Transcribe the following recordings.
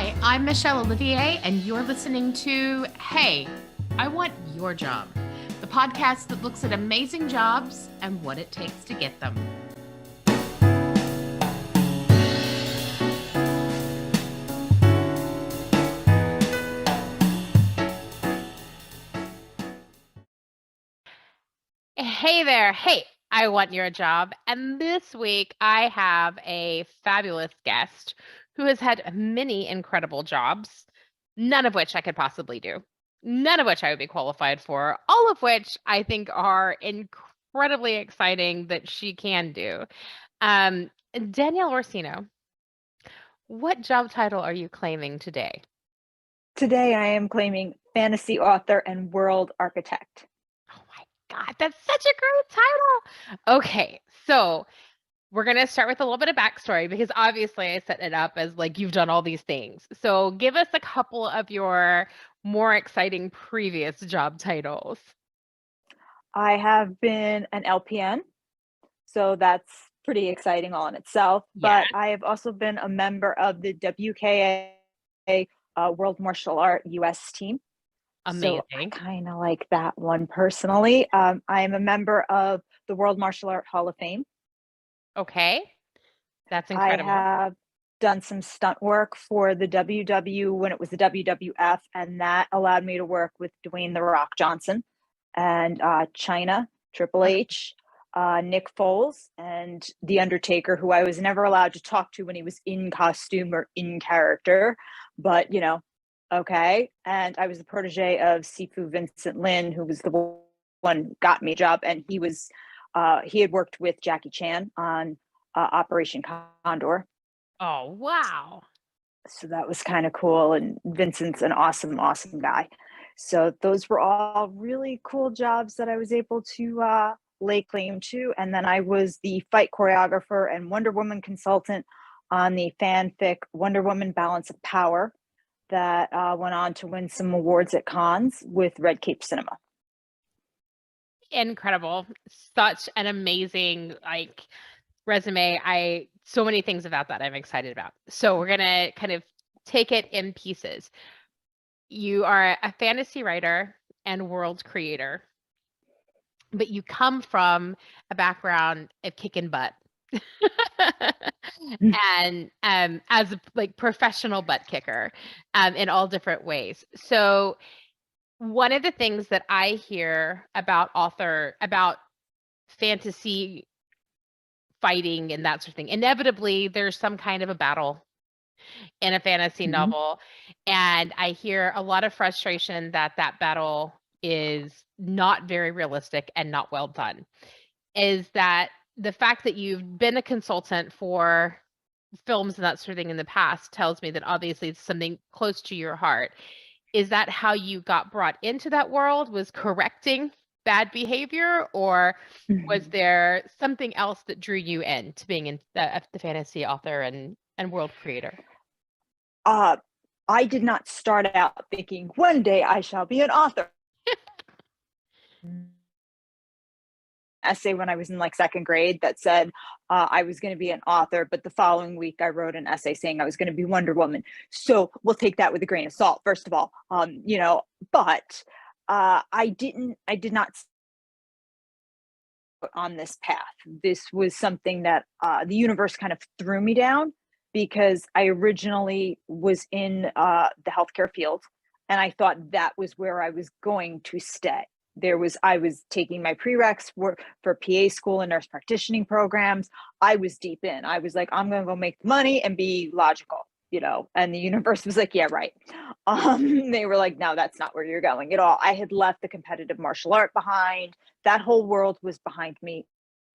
Hi, I'm Michelle Olivier, and you're listening to Hey, I Want Your Job, the podcast that looks at amazing jobs and what it takes to get them. Hey there. Hey, I want your job. And this week I have a fabulous guest who has had many incredible jobs, none of which I could possibly do, none of which I would be qualified for, all of which I think are incredibly exciting that she can do. Um, Danielle Orsino, what job title are you claiming today? Today, I am claiming fantasy author and world architect. Oh my God, that's such a great title. Okay, so we're going to start with a little bit of backstory because obviously I set it up as like you've done all these things. So give us a couple of your more exciting previous job titles. I have been an LPN, so that's pretty exciting all in itself. Yeah, But I have also been a member of the WKA World Martial Art US team. So I amazing. kind of like that one personally. I am a member of the World Martial Art Hall of Fame. Okay, that's I incredible. have done some stunt work for the WW when it was the WWF, and that allowed me to work with Dwayne The Rock Johnson and China, Triple Okay. H, Nick Foles, and The Undertaker, who I was never allowed to talk to when he was in costume or in character. But, okay. And I was the protege of Sifu Vincent Lin, who was the one who got me a job. And he had worked with Jackie Chan on Operation Condor. Oh, wow. So that was kind of cool. And Vincent's an awesome, awesome guy. So those were all really cool jobs that I was able to lay claim to. And then I was the fight choreographer and Wonder Woman consultant on the fanfic Wonder Woman Balance of Power that went on to win some awards at cons with Red Cape Cinema. Incredible. Such an amazing resume. I so many things about that I'm excited about. So we're going to kind of take it in pieces. You are a fantasy writer and world creator, but you come from a background of kicking butt and as a like professional butt kicker in all different ways. So one of the things that I hear about fantasy fighting and that sort of thing, inevitably there's some kind of a battle in a fantasy Mm-hmm. novel. And I hear a lot of frustration that that battle is not very realistic and not well done. Is that the fact that you've been a consultant for films and that sort of thing in the past tells me that obviously it's something close to your heart. Is that how you got brought into that world? Was correcting bad behavior, or was Mm-hmm. there something else that drew you in to being in the fantasy author and world creator? uh, I did not start out thinking one day I shall be an author. Essay when I was in like second grade that said I was going to be an author, but the following week I wrote an essay saying I was going to be Wonder Woman. So we'll take that with a grain of salt, first of all. But I did not on this path. This was something that the universe kind of threw me down because I originally was in the healthcare field and I thought that was where I was going to stay. I was taking my prereqs for PA school and nurse practicing programs. I was deep in. I was like, I'm going to go make money and be logical, and the universe was like, yeah, right. They were like, no, that's not where you're going at all. I had left the competitive martial art behind. That whole world was behind me.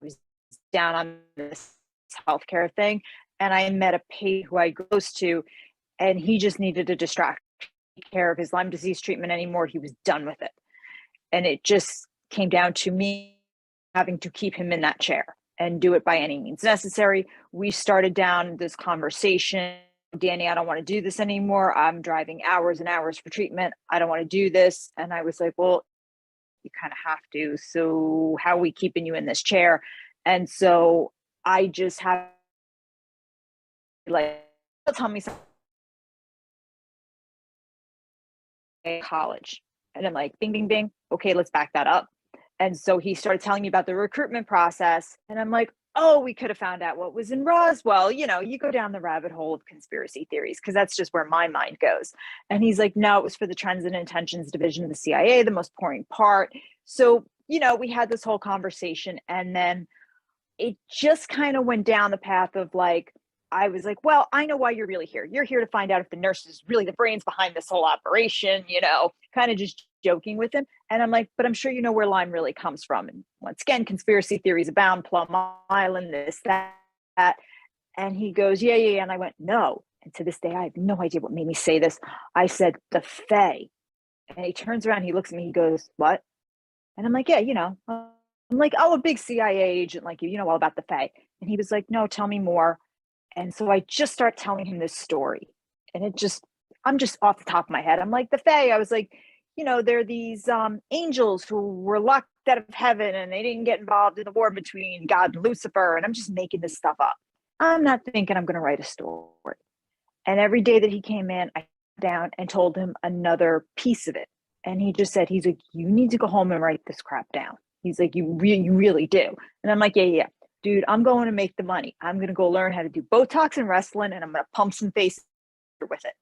I was down on this healthcare thing. And I met a patient who I go close to, and he just needed a distraction, care of his Lyme disease treatment anymore. He was done with it. And it just came down to me having to keep him in that chair and do it by any means necessary. We started down this conversation. Danny, I don't want to do this anymore. I'm driving hours and hours for treatment. I don't want to do this. And I was like, well, you kind of have to. So how are we keeping you in this chair? And so I just have like, tell me something. college. And I'm like, bing, bing, bing. Okay, let's back that up. And so he started telling me about the recruitment process. And I'm like, oh, we could have found out what was in Roswell. You know, you go down the rabbit hole of conspiracy theories because that's just where my mind goes. And he's like, no, it was for the Trends and Intentions Division of the CIA, the most boring part. So, you know, we had this whole conversation. And then it just kind of went down the path of like, I was like, well, I know why you're really here. You're here to find out if the nurse is really the brains behind this whole operation, you know, kind of just joking with him. And I'm like, but I'm sure you know where Lyme really comes from. And once again, conspiracy theories abound, Plum Island, this, that. And he goes, yeah, yeah, yeah. And I went, no. And to this day, I have no idea what made me say this. I said, the Fae. And he turns around, he looks at me, he goes, what? And I'm like, yeah, you know, I'm like, oh, a big CIA agent like you know all about the Fae. And he was like, no, tell me more. And so I just start telling him this story. And I'm just off the top of my head. I'm like, the Fae. I was like, you know, they're these angels who were locked out of heaven and they didn't get involved in the war between God and Lucifer. And I'm just making this stuff up. I'm not thinking I'm going to write a story. And every day that he came in, I sat down and told him another piece of it. And he just said, he's like, you need to go home and write this crap down. He's like, you really do. And I'm like, yeah, yeah. Dude, I'm going to make the money. I'm going to go learn how to do Botox and wrestling, and I'm going to pump some face with it.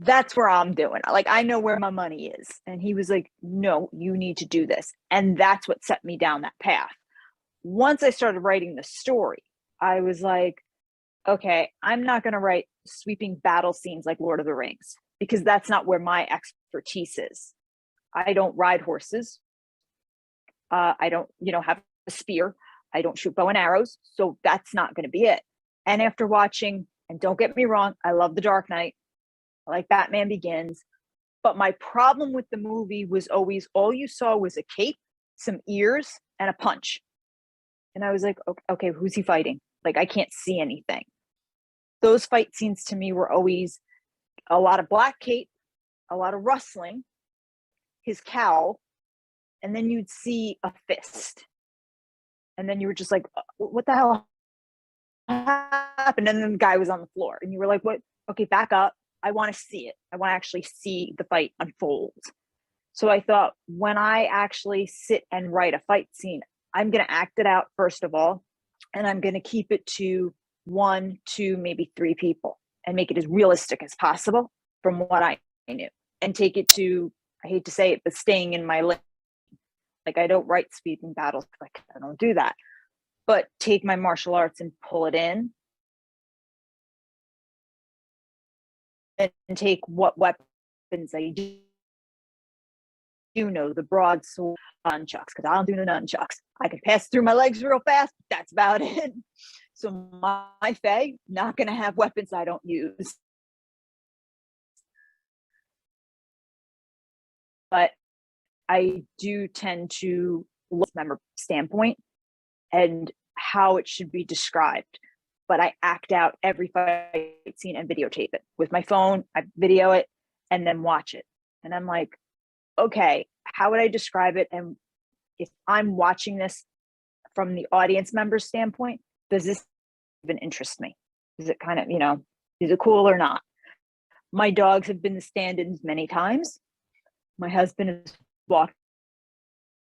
That's where I'm doing. Like, I know where my money is. And he was like, no, you need to do this. And that's what set me down that path. Once I started writing the story, I was like, okay, I'm not going to write sweeping battle scenes like Lord of the Rings, because that's not where my expertise is. I don't ride horses. I don't, you know, have a spear. I don't shoot bow and arrows. So that's not going to be it. And after watching, and don't get me wrong, I love The Dark Knight. I like Batman Begins. But my problem with the movie was always all you saw was a cape, some ears, and a punch. And I was like, okay, who's he fighting? Like, I can't see anything. Those fight scenes to me were always a lot of black cape, a lot of rustling, his cowl, and then you'd see a fist. And then you were just like, what the hell happened? And then the guy was on the floor. And you were like, what? Okay, back up. I want to see it. I want to actually see the fight unfold. So I thought, when I actually sit and write a fight scene, I'm going to act it out, first of all, and I'm going to keep it to 1, 2, maybe 3 people and make it as realistic as possible from what I knew, and take it to, I hate to say it, but staying in my lane. Like, I don't write sweeping battles. Like, I don't do that. But take my martial arts and pull it in, and take what weapons I do know, the broadsword, nunchucks, because I don't do the nunchucks. I can pass through my legs real fast, but that's about it. So my Fae, not going to have weapons I don't use. But I do tend to look from a standpoint and how it should be described. But I act out every fight scene and videotape it with my phone. I video it and then watch it. And I'm like, okay, how would I describe it? And if I'm watching this from the audience member's standpoint, does this even interest me? Is it kind of, you know, is it cool or not? My dogs have been the stand-ins many times. My husband has walked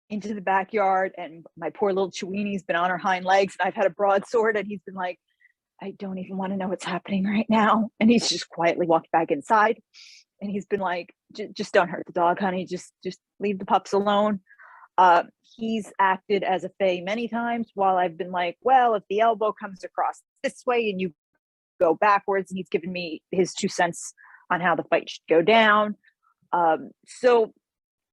into the backyard and my poor little Chewini's been on her hind legs, and I've had a broadsword and he's been like, I don't even want to know what's happening right now. And he's just quietly walked back inside. And he's been like, just don't hurt the dog, honey. Just leave the pups alone. He's acted as a Fae many times, while I've been like, well, if the elbow comes across this way and you go backwards, and he's given me his 2 cents on how the fight should go down. So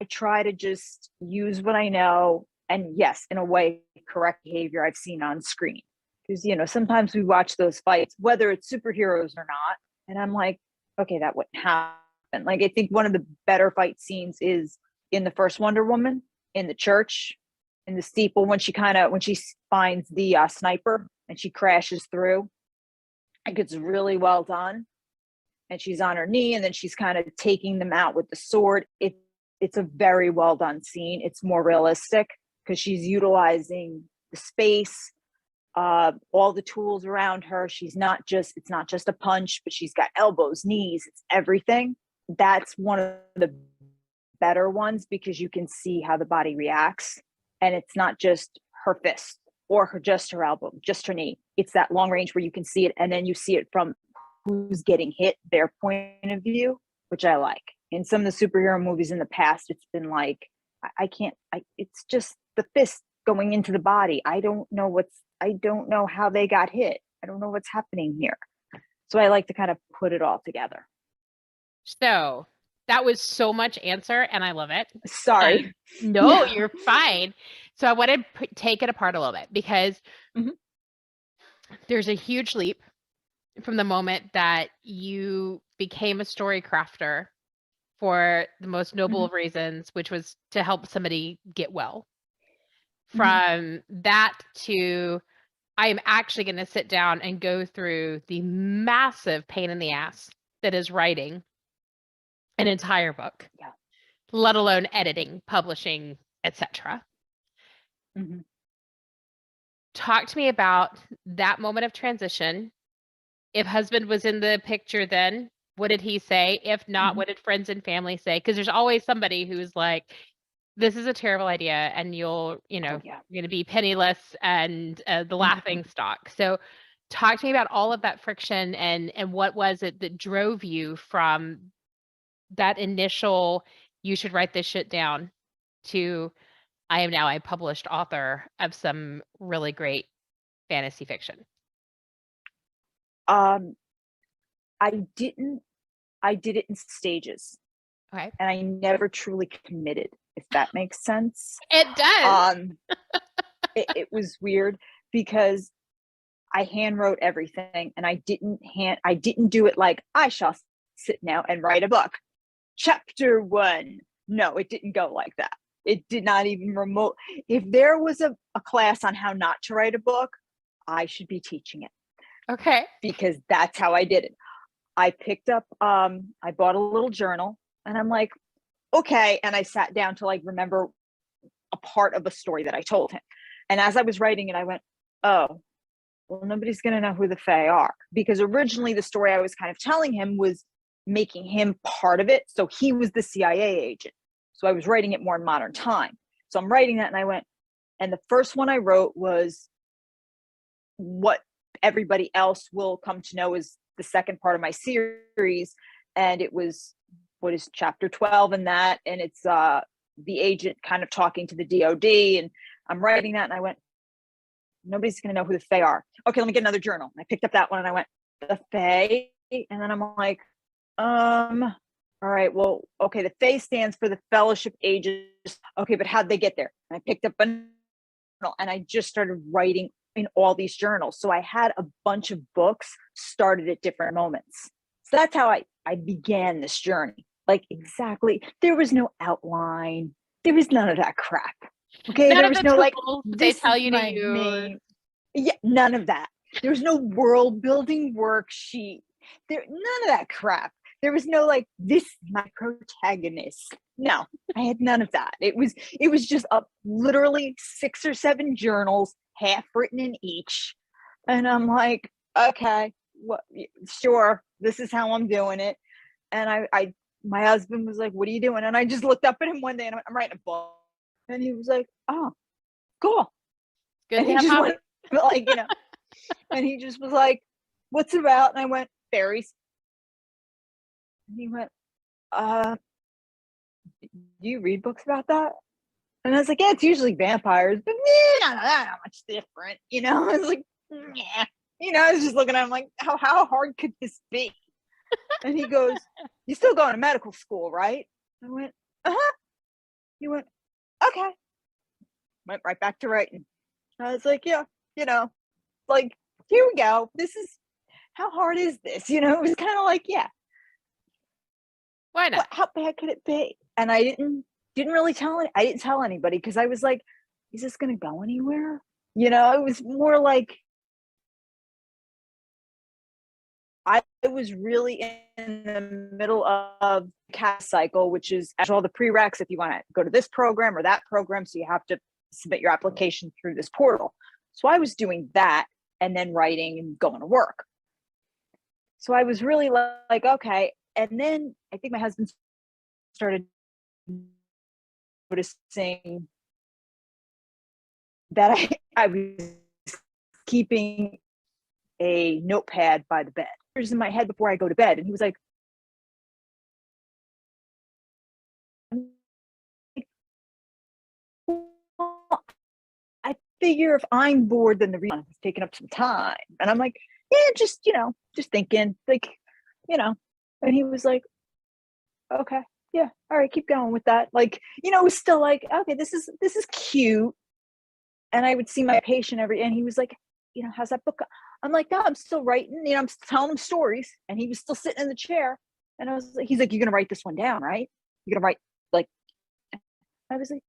I try to just use what I know, and yes, in a way, correct behavior I've seen on screen. Because, you know, sometimes we watch those fights, whether it's superheroes or not, and I'm like, okay, that wouldn't happen. Like, I think one of the better fight scenes is in the first Wonder Woman, in the church, in the steeple, when she finds the sniper and she crashes through. I think it's really well done. And she's on her knee, and then she's kind of taking them out with the sword. It's a very well done scene. It's more realistic because she's utilizing the space, all the tools around her. It's not just a punch, but she's got elbows, knees, it's everything. That's one of the better ones because you can see how the body reacts. And it's not just her fist or just her elbow, just her knee. It's that long range where you can see it. And then you see it from who's getting hit, their point of view, which I like. In some of the superhero movies in the past, it's been like, it's just the fist going into the body. I don't know how they got hit. I don't know what's happening here. So I like to kind of put it all together. So that was so much answer, and I love it. Sorry. No, Yeah. you're fine. So I want to take it apart a little bit because there's a huge leap from the moment that you became a story crafter for the most noble of reasons, which was to help somebody get well. From that to, I am actually going to sit down and go through the massive pain in the ass that is writing an entire book, let alone editing, publishing, etc. Talk to me about that moment of transition. If husband was in the picture then, what did he say? If not, what did friends and family say? Because there's always somebody who's like, this is a terrible idea, and you're going to be penniless and the laughing stock. So talk to me about all of that friction and what was it that drove you from that initial, you should write this shit down, to I am now a published author of some really great fantasy fiction. I did it in stages. Okay. And I never truly committed, if that makes sense. It does. It was weird because I hand wrote everything, and I didn't do it like I shall sit now and write a book. Chapter 1. No, it didn't go like that. It did not even remote. If there was a class on how not to write a book, I should be teaching it. Okay. Because that's how I did it. I picked up, I bought a little journal, and I'm like, okay. And I sat down to like remember a part of a story that I told him. And as I was writing it, I went, oh, well, nobody's going to know who the Fae are. Because originally the story I was kind of telling him was making him part of it. So he was the CIA agent. So I was writing it more in modern time. So I'm writing that, and I went, and the first one I wrote was what everybody else will come to know is the second part of my series. And it was, what is chapter 12 in that? And it's the agent kind of talking to the DOD, and I'm writing that, and I went, nobody's going to know who the Fae are. Okay, let me get another journal. And I picked up that one, and I went, the Fae? And then I'm like, all right, well, okay, the Fae stands for the Fellowship Agents. Okay, but how'd they get there? And I picked up a journal, and I just started writing in all these journals. So I had a bunch of books started at different moments. So that's how I began this journey. Like, exactly. There was no outline. There was none of that crap. Okay. There was no like, they tell you to use. Name. Yeah, none of that. There was no world building worksheet. None of that crap. There was no like, this is my protagonist. No, I had none of that. It was just literally 6 or 7 journals, half written in each. And I'm like, okay, what? Sure, this is how I'm doing it. And my husband was like, what are you doing? And I just looked up at him one day, and I'm writing a book. And he was like, oh, cool. Good. And he just went like, and he just was like, what's it about? And I went, fairies. And he went, do you read books about that? And I was like, yeah, it's usually vampires, but not much different. I was like, yeah. I was just looking at him like, how hard could this be? And he goes, you're still going to medical school, right? I went, uh-huh. He went, okay. Went right back to writing. I was like, yeah, like, here we go. This is, how hard is this? It was kind of like, yeah. Why not? How bad could it be? And I didn't really I didn't tell anybody, because I was like, is this going to go anywhere? It was more like, I was really in the middle of CAS cycle, which is all the prereqs if you want to go to this program or that program. So you have to submit your application through this portal. So I was doing that and then writing and going to work. So I was really like, okay. And then I think my husband started noticing that I was keeping a notepad by the bed. It was in my head before I go to bed. And he was like, well, I figure if I'm bored, then the reason is taking up some time. And I'm like, yeah, just, just thinking, like, and he was like, okay, yeah, all right, keep going with that. Like, it was still like, okay, this is cute. And I would see my patient and he was like, how's that book? I'm like, no, I'm still writing, I'm telling him stories. And he was still sitting in the chair. And I was like, he's like, you're going to write this one down, right? You're going to write, like, I was like,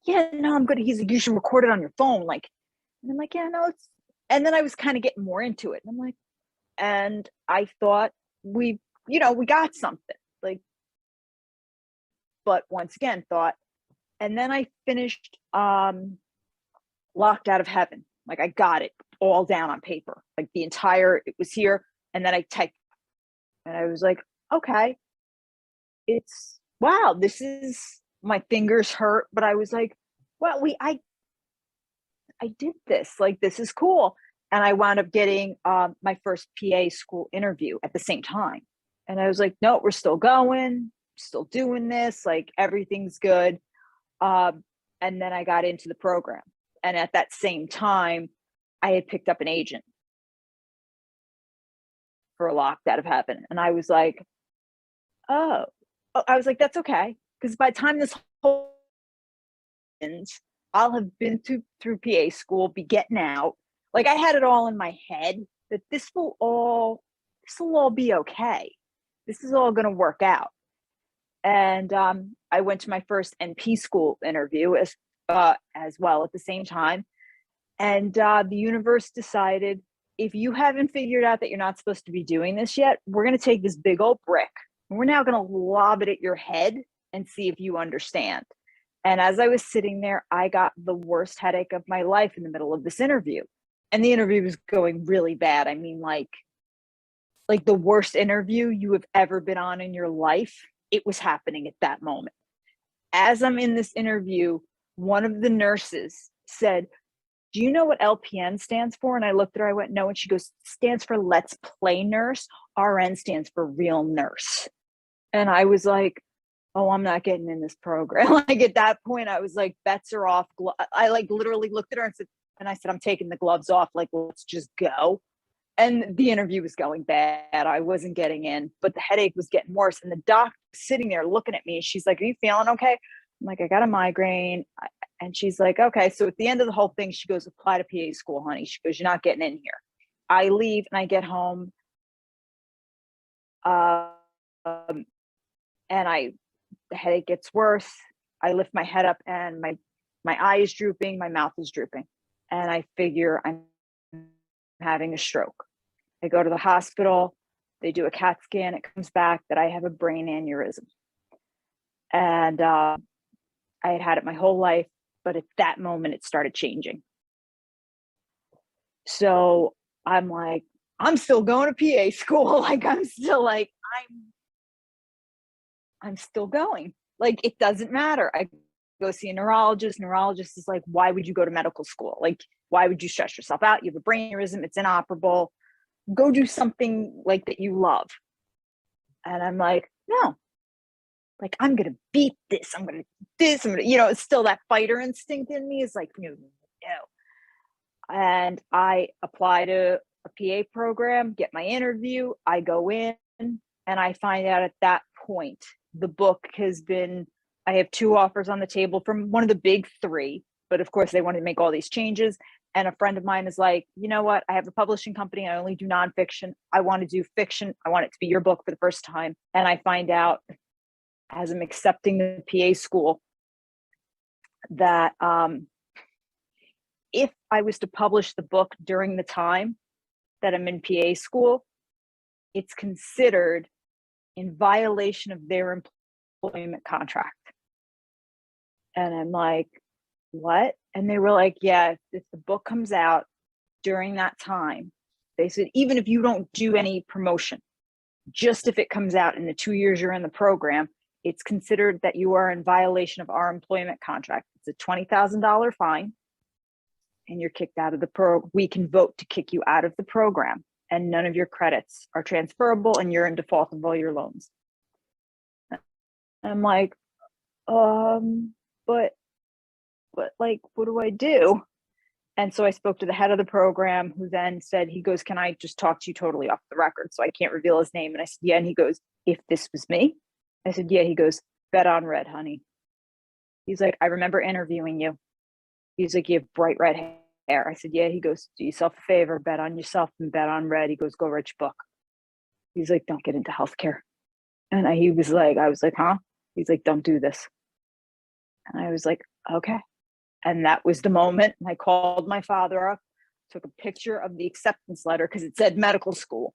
yeah, no, I'm good. He's like, you should record it on your phone. Like, and I'm like, yeah, no, and then I was kind of getting more into it. And I'm like, and I thought we got something, like, but once again and then I finished, Locked Out of Heaven. Like, I got it all down on paper, like it was here. And then I typed, and I was like, okay, wow, my fingers hurt, but I was like, well, I did this, like, this is cool. And I wound up getting my first PA school interview at the same time. And I was like, no, we're still going, still doing this, like, everything's good. And then I got into the program. And at that same time, I had picked up an agent for Locked Out of Heaven. And I was like, oh, I was like, that's okay. Because by the time this whole ends, I'll have been through PA school, be getting out. Like, I had it all in my head that this will all be okay. This is all going to work out. And I went to my first NP school interview as well at the same time. And the universe decided, if you haven't figured out that you're not supposed to be doing this yet, we're going to take this big old brick and we're now going to lob it at your head and see if you understand. And as I was sitting there, I got the worst headache of my life in the middle of this interview. And the interview was going really bad. I mean, like the worst interview you have ever been on in your life. It was happening at that moment. As I'm in this interview, one of the nurses said, do you know what LPN stands for? And I looked at her, I went, no. And she goes, stands for Let's Play Nurse. RN stands for Real Nurse. And I was like, oh, I'm not getting in this program. Like, at that point, I was like, bets are off. I like literally looked at her and I said, I'm taking the gloves off. Like, let's just go. And the interview was going bad. I wasn't getting in, but the headache was getting worse. And the doc sitting there looking at me, she's like, are you feeling okay? I'm like, I got a migraine. And she's like, okay. So at the end of the whole thing, she goes, apply to PA school, honey. She goes, you're not getting in here. I leave and I get home. And the headache gets worse. I lift my head up and my eye is drooping. My mouth is drooping. And I figure I'm having a stroke. I go to the hospital. They do a CAT scan. It comes back that I have a brain aneurysm. And I had it my whole life, but at that moment it started changing. So I'm like, I'm still going to PA school. Like, I'm still like, I'm still going. Like, it doesn't matter. I go see a neurologist. Neurologist is like, why would you go to medical school? Like, why would you stress yourself out? You have a brain aneurysm. It's inoperable. Go do something like that you love. And I'm like, no, like, I'm going to beat this. I'm going to do this. It's still that fighter instinct in me is like, no. And I apply to a PA program, get my interview. I go in and I find out at that point, the book I have 2 offers on the table from one of the big 3, but of course they wanted to make all these changes. And a friend of mine is like, you know what? I have a publishing company. I only do nonfiction. I want to do fiction. I want it to be your book for the first time. And I find out as I'm accepting the PA school that if I was to publish the book during the time that I'm in PA school, it's considered in violation of their employment contract. And I'm like, what? And they were like, yeah, if the book comes out during that time, they said, even if you don't do any promotion, just if it comes out in the 2 years you're in the program, it's considered that you are in violation of our employment contract. It's a $20,000 fine, and you're kicked out of we can vote to kick you out of the program, and none of your credits are transferable, and you're in default of all your loans. I'm like, but like, what do I do? And so I spoke to the head of the program, who then said, he goes, can I just talk to you totally off the record? So I can't reveal his name. And I said, yeah. And he goes, if this was me? I said, yeah. He goes, bet on red, honey. He's like, I remember interviewing you. He's like, you have bright red hair. I said, yeah. He goes, do yourself a favor, bet on yourself and bet on red. He goes, go write your book. He's like, don't get into healthcare. And I was like, huh? He's like, don't do this. And I was like, okay. And that was the moment. I called my father up, took a picture of the acceptance letter because it said medical school.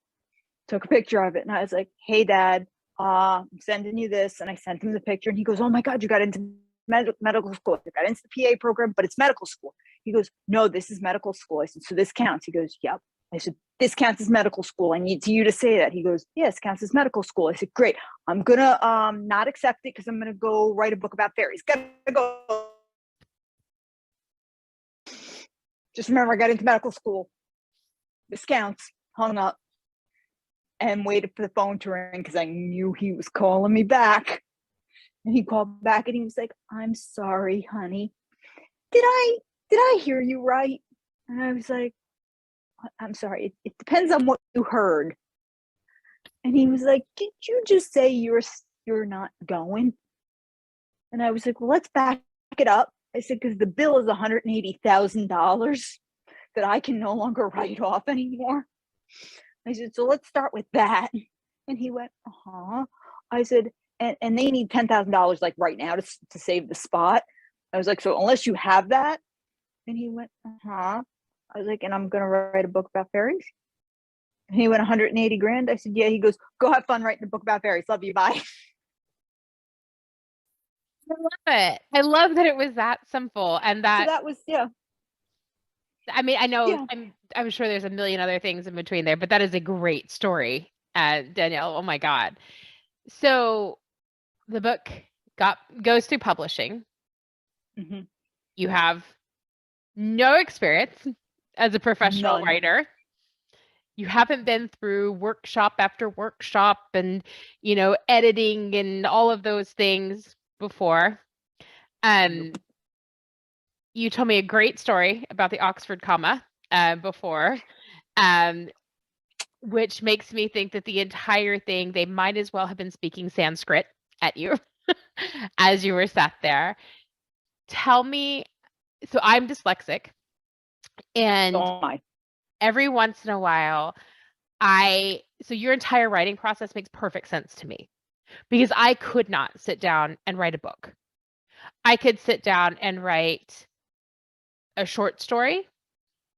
Took a picture of it, and I was like, hey, Dad, I'm sending you this. And I sent him the picture, and he goes, oh my God, you got into medical school. I got into the PA program, but it's medical school. He goes, no, this is medical school. I said, so this counts? He goes, yep. I said, this counts as medical school. I need you to say that. He goes, yes, counts as medical school. I said, great. I'm gonna not accept it because I'm gonna go write a book about fairies. Gotta go. Just remember, I got into medical school. This counts. Hung up and waited for the phone to ring because I knew he was calling me back. And he called back and he was like, I'm sorry, honey. Did I hear you right? And I was like, I'm sorry. It depends on what you heard. And he was like, did you just say you're not going? And I was like, well, let's back it up. I said, because the bill is $180,000 that I can no longer write off anymore. I said, so let's start with that. And he went, uh-huh. I said, and they need $10,000 like right now to save the spot. I was like, so unless you have that. And he went, uh-huh. I was like, and I'm going to write a book about fairies. And he went, 180 grand. I said, yeah. He goes, go have fun writing a book about fairies. Love you. Bye. I love it. I love that it was that simple, and So that was, yeah. I mean, I know Yeah. I'm sure there's a million other things in between there, but that is a great story, Danielle. Oh my God. So the book goes through publishing. Mm-hmm. You have no experience as a professional None. writer. You haven't been through workshop after workshop and, editing and all of those things before. Nope. You told me a great story about the Oxford comma before, which makes me think that the entire thing, they might as well have been speaking Sanskrit at you as you were sat there. Tell me, so I'm dyslexic, and Oh my. every once in a while, so your entire writing process makes perfect sense to me because I could not sit down and write a book. I could sit down and write a short story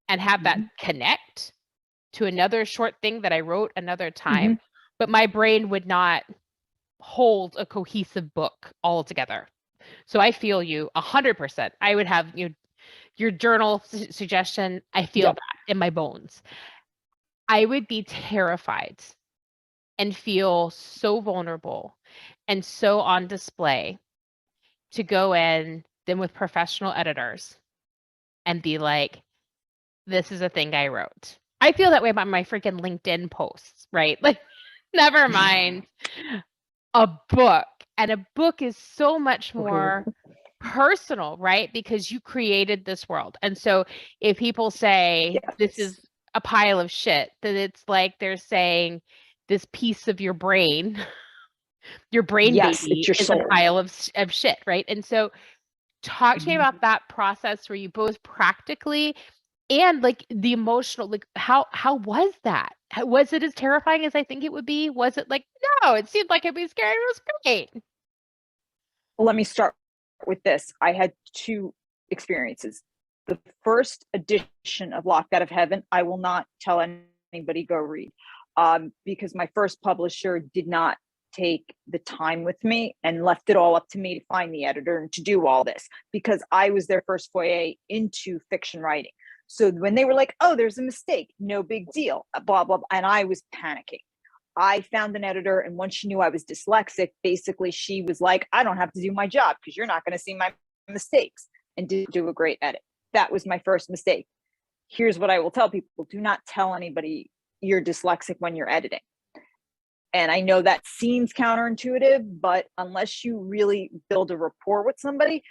and have that connect to another short thing that I wrote another time, but my brain would not hold a cohesive book all together. So I feel you 100%. I would have your journal suggestion. I feel that in my bones. I would be terrified and feel so vulnerable and so on display to go in then with professional editors and be like, this is a thing I wrote. I feel that way about my freaking LinkedIn posts, right? Like, never mind a book. And a book is so much more personal, right? Because you created this world. And so if people say this is a pile of shit, then it's like they're saying this piece of your brain, your brain baby it's your is soul. a pile of shit, right? And so talk to me about that process where you both practically and like the emotional, like how was that? Was it as terrifying as I think it would be? Was it like, no, it seemed like it'd be scary. It was great. Well, let me start with this. I had two experiences. The first edition of Locked Out of Heaven, I will not tell anybody go read, because my first publisher did not take the time with me and left it all up to me to find the editor and to do all this because I was their first foray into fiction writing. So when they were like, oh, there's a mistake, no big deal, blah, blah, blah, and I was panicking. I found an editor, and once she knew I was dyslexic, basically she was like, I don't have to do my job because you're not going to see my mistakes, and didn't do a great edit. That was my first mistake. Here's what I will tell people: do not tell anybody you're dyslexic when you're editing. And I know that seems counterintuitive, but unless you really build a rapport with somebody,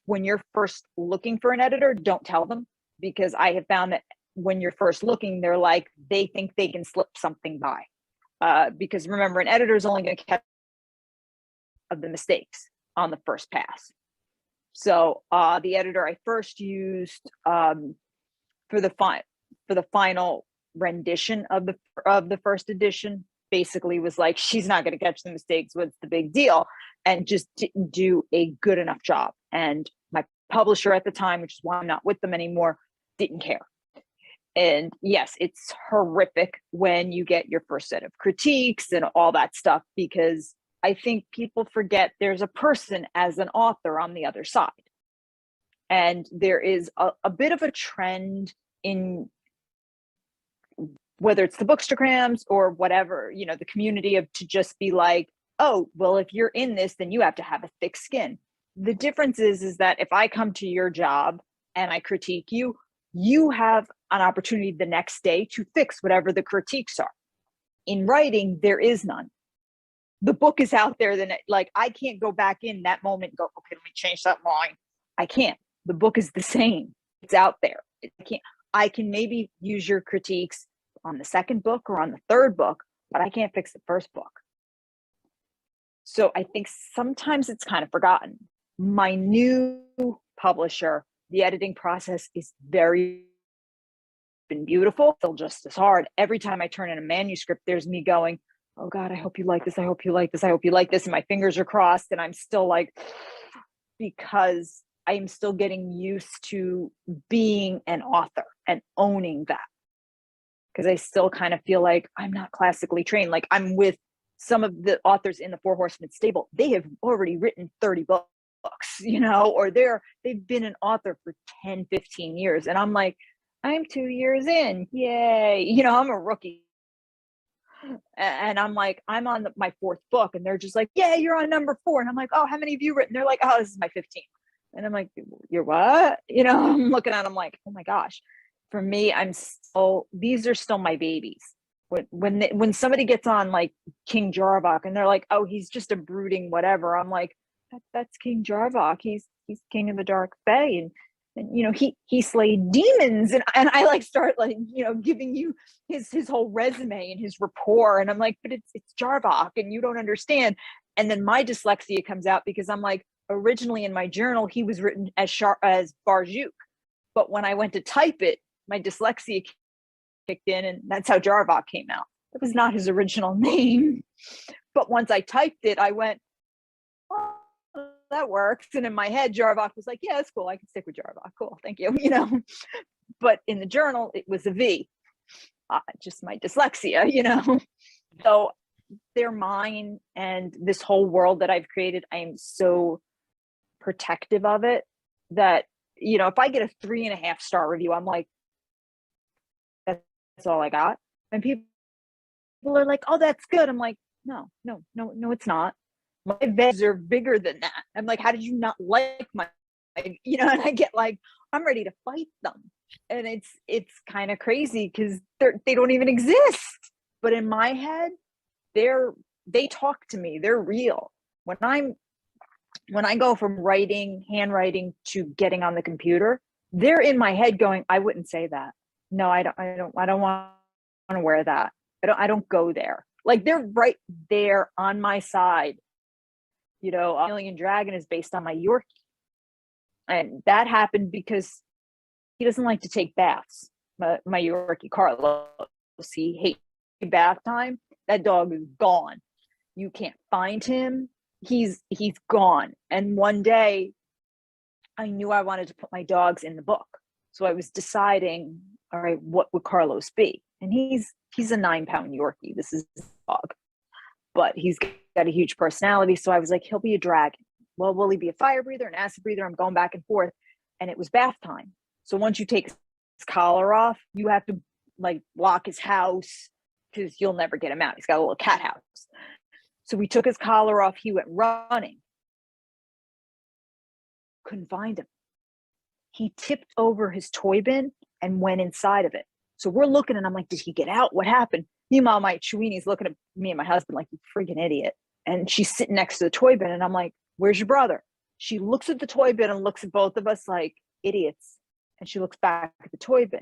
when you're first looking for an editor, don't tell them, because I have found that when you're first looking, they're like, they think they can slip something by. Because remember, an editor is only going to catch of the mistakes on the first pass. So the editor I first used for the final rendition of the first edition basically was like, she's not going to catch the mistakes. What's the big deal? And just didn't do a good enough job. And my publisher at the time, which is why I'm not with them anymore, didn't care. And yes, it's horrific when you get your first set of critiques and all that stuff, because I think people forget there's a person as an author on the other side. And there is a bit of a trend in, whether it's the bookstagrams or whatever, the community, of to just be like, oh, well, if you're in this, then you have to have a thick skin. The difference is that if I come to your job and I critique you, you have an opportunity the next day to fix whatever the critiques are. In writing, there is none. The book is out there, then like I can't go back in that moment and go, okay, let me change that line. I can't. The book is the same. It's out there. I can maybe use your critiques on the second book or on the third book, but I can't fix the first book. So I think sometimes it's kind of forgotten. My new publisher, the editing process is been beautiful, still just as hard. Every time I turn in a manuscript, there's me going, oh God, I hope you like this. I hope you like this. I hope you like this. And my fingers are crossed. And I'm still like, because I'm still getting used to being an author and owning that. Because I still kind of feel like I'm not classically trained. Like I'm with some of the authors in the Four Horsemen stable. They have already written 30 books, or they've been an author for 10, 15 years. And I'm like, I'm 2 years in. Yay. I'm a rookie. And I'm like, I'm on my fourth book. And they're just like, yeah, you're on number 4. And I'm like, oh, how many have you written? They're like, oh, this is my 15th. And I'm like, you're what? I'm looking at them like, oh my gosh. For me, these are still my babies. When somebody gets on like King Jarvok and they're like, oh, he's just a brooding whatever, I'm like, that's King Jarvok. He's king of the Dark Fae, and he slayed demons, and I like start like giving you his whole resume and his rapport, and I'm like, but it's Jarvok, and you don't understand. And then my dyslexia comes out because I'm like, originally in my journal he was written as Barjuk, but when I went to type it, my dyslexia kicked in, and that's how Jarvok came out. That was not his original name. But once I typed it, I went, oh, that works. And in my head, Jarvok was like, yeah, that's cool. I can stick with Jarvok. Cool. Thank you. But in the journal, it was a V. Just my dyslexia, So they're mine. And this whole world that I've created, I am so protective of it that, if I get a 3.5-star review, I'm like, that's all I got. And people are like, oh, that's good. I'm like, no, it's not. My vets are bigger than that. I'm like, how did you not like my, and I get like, I'm ready to fight them. And it's kind of crazy because they don't even exist. But in my head, they talk to me. They're real. When I go from handwriting to getting on the computer, they're in my head going, I wouldn't say that. No, I don't want to wear that. I don't go there. Like they're right there on my side. Alien Dragon is based on my Yorkie. And that happened because he doesn't like to take baths. My Yorkie, Carlos, he hates bath time. That dog is gone. You can't find him. He's gone. And one day I knew I wanted to put my dogs in the book. So I was deciding, all right, what would Carlos be? And he's a 9-pound Yorkie. This is his dog. But he's got a huge personality. So I was like, he'll be a dragon. Well, will he be a fire breather, an acid breather? I'm going back and forth. And it was bath time. So once you take his collar off, you have to like lock his house. because you'll never get him out. He's got a little cat house. So we took his collar off. He went running. Couldn't find him. He tipped over his toy bin and went inside of it. So we're looking, and I'm like, did he get out? What happened? Meanwhile, my Chewini's looking at me and my husband like, you freaking idiot. And she's sitting next to the toy bin, and I'm like, where's your brother? She looks at the toy bin and looks at both of us like idiots. And she looks back at the toy bin.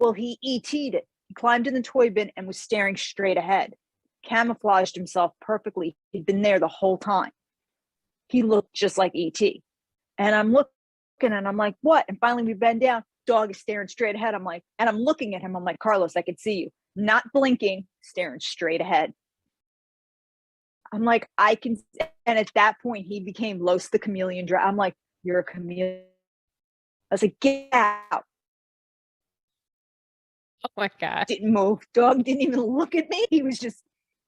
Well, he ET'd it. He climbed in the toy bin and was staring straight ahead. Camouflaged himself perfectly. He'd been there the whole time. He looked just like ET. And I'm looking, and I'm like, what? And finally we bend down. Dog is staring straight ahead. I'm like, and I'm looking at him. I'm like, Carlos, I can see you. Not blinking, staring straight ahead. I'm like, I can. And at that point, he became Los the chameleon. I'm like, you're a chameleon. I was like, get out. Oh my God. Didn't move. Dog didn't even look at me. He was just,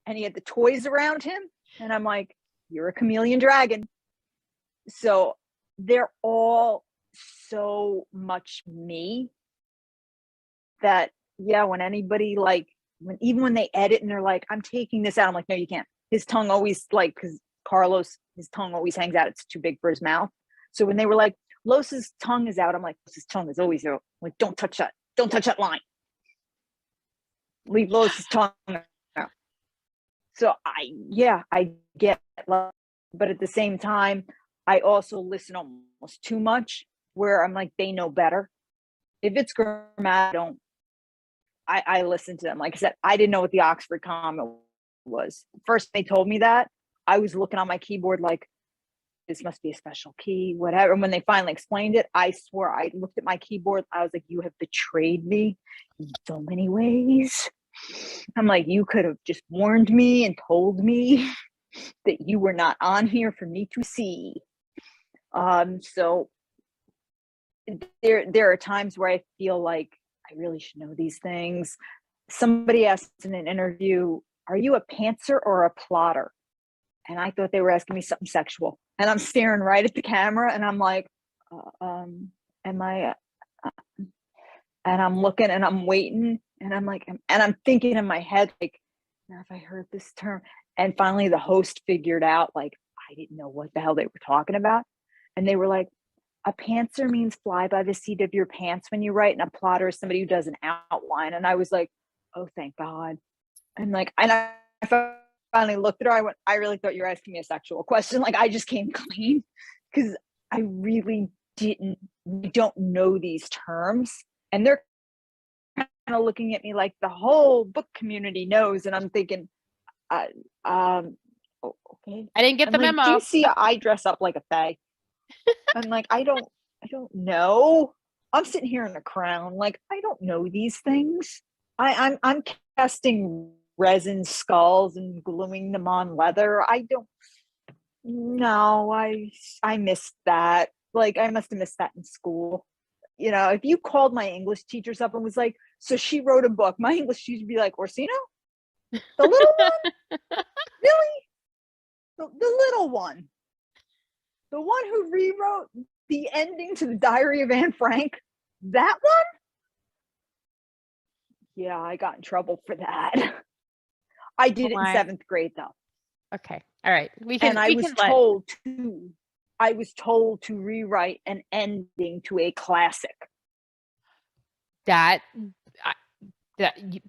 and he had the toys around him. And I'm like, you're a chameleon dragon. So they're all so much me that, yeah, when anybody even when they edit and they're like, I'm taking this out, I'm like, no, you can't. His tongue always because Carlos, his tongue always hangs out. It's too big for his mouth. So when they were like, Los's tongue is out, I'm like, his tongue is always out. I'm like, don't touch that. Don't touch that line. Leave Los's tongue out. So I get, but at the same time, I also listen almost too much where I'm like, they know better. If it's grammar, I listen to them. Like I said, I didn't know what the Oxford comma was. First they told me that, I was looking on my keyboard like, this must be a special key, whatever. And when they finally explained it, I swore, I looked at my keyboard. I was like, you have betrayed me in so many ways. I'm like, you could have just warned me and told me that you were not on here for me to see. So there are times where I feel like I really should know these things. Somebody asked in an interview, are you a pantser or a plotter? And I thought they were asking me something sexual. And I'm staring right at the camera, and I'm like, am I? And I'm looking, and I'm waiting, and I'm like, and I'm thinking in my head, like, now if I heard this term. And finally the host figured out, like, I didn't know what the hell they were talking about. And they were like, a pantser means fly by the seat of your pants when you write, and a plotter is somebody who does an outline. And I was like, oh, thank God. And like, and I finally looked at her. I went, I really thought you were asking me a sexual question. Like, I just came clean because I really don't know these terms. And they're kind of looking at me like the whole book community knows. And I'm thinking, okay. I didn't get the memo. Do you see I dress up like a fae? I'm like, I don't know. I'm sitting here in a crown. Like, I don't know these things. I'm casting resin skulls and gluing them on leather. I don't know. I missed that. Like, I must have missed that in school. You know, if you called my English teachers up and was like, so she wrote a book, my English teacher would be like, Orsino? The little one? Really? The little one? The one who rewrote the ending to the Diary of Anne Frank? That one? Yeah, I got in trouble for that. I did it in 7th grade, though. Okay. All right. I was told to rewrite an ending to a classic. That